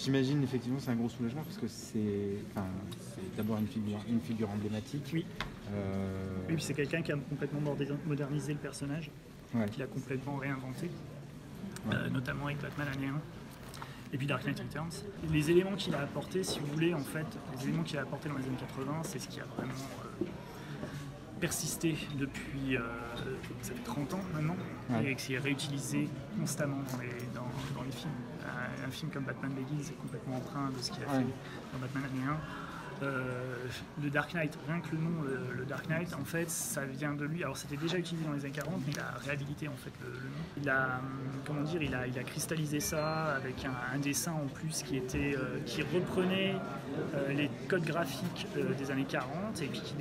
J'imagine effectivement c'est un gros soulagement parce que c'est d'abord une figure emblématique. Oui. Oui, puis c'est quelqu'un qui a complètement modernisé le personnage, Ouais. qui l'a complètement réinventé, notamment avec Batman année 1 et puis Dark Knight Returns. Les éléments qu'il a apportés, si vous voulez, en fait, les éléments qu'il a apportés dans les années 80, c'est ce qui a vraiment persisté depuis ça fait 30 ans maintenant, et qui est réutilisé constamment dans les films. Un film comme Batman Begins est complètement empreint de ce qu'il a fait dans Batman année 1. Le Dark Knight, rien que le nom, le Dark Knight, en fait, ça vient de lui. Alors, c'était déjà utilisé dans les années 40, mais il a réhabilité en fait le nom. Il a, comment dire, il a cristallisé ça avec un dessin en plus qui reprenait les codes graphiques des années 40 et puis qui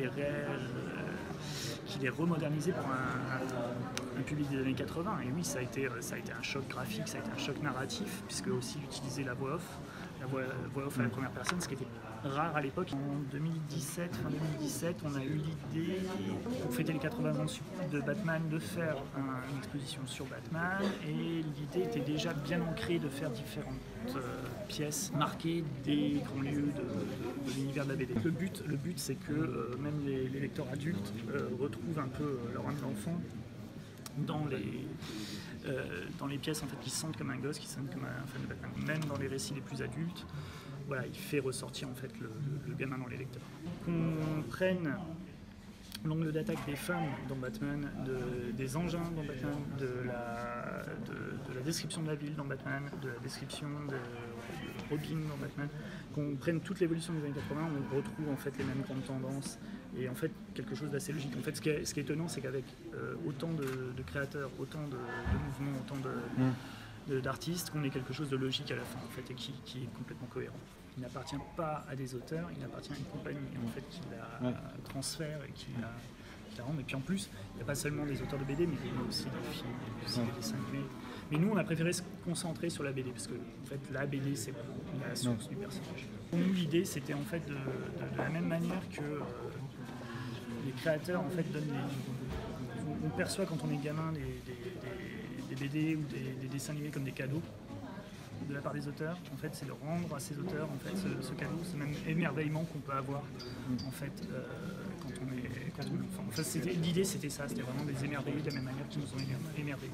les remodernisé pour un public des années 80. Et oui, ça a été un choc graphique, ça a été un choc narratif, puisque aussi utiliser la voix off à la première personne, ce qui était rare à l'époque. En 2017, fin 2017, on a eu l'idée, pour fêter les 80 ans de Batman, de faire une exposition sur Batman, et l'idée était déjà bien ancrée de faire différentes pièces marquées des grands lieux de l'univers de la BD. Le but c'est que même les lecteurs adultes retrouvent un peu leur âme d'enfant dans les pièces en fait, qui se sentent comme un gosse, qui se sentent comme un fan de Batman. Même dans les récits les plus adultes, voilà, il fait ressortir en fait le gamin dans les lecteurs. Qu'on prenne l'angle d'attaque des femmes dans Batman, des engins dans Batman, de la description de la ville dans Batman, de la description de Robin dans Batman, qu'on prenne toute l'évolution des années 80, on retrouve en fait les mêmes grandes tendances et en fait quelque chose d'assez logique. En fait, ce qui est étonnant, c'est qu'avec autant de créateurs, autant de mouvements, autant d'artistes, qu'on ait quelque chose de logique à la fin en fait, et qui est complètement cohérent. Il n'appartient pas à des auteurs, il appartient à une compagnie en fait, qui la transfère et qui la rend. Et puis en plus, il n'y a pas seulement des auteurs de BD, mais il y a aussi des films, il y a aussi des dessins animés. Mais nous, on a préféré se concentrer sur la BD, parce que en fait, la BD, c'est la source du personnage. Pour nous, l'idée, c'était en fait de la même manière que les créateurs en fait, donnent on perçoit quand on est gamin des BD ou des dessins animés comme des cadeaux de la part des auteurs. En fait, c'est de rendre à ces auteurs en fait, ce cadeau, ce même émerveillement qu'on peut avoir en fait, quand on est enfant. Enfin, l'idée, c'était ça, c'était vraiment des émerveillés de la même manière qu'ils nous ont émerveillés.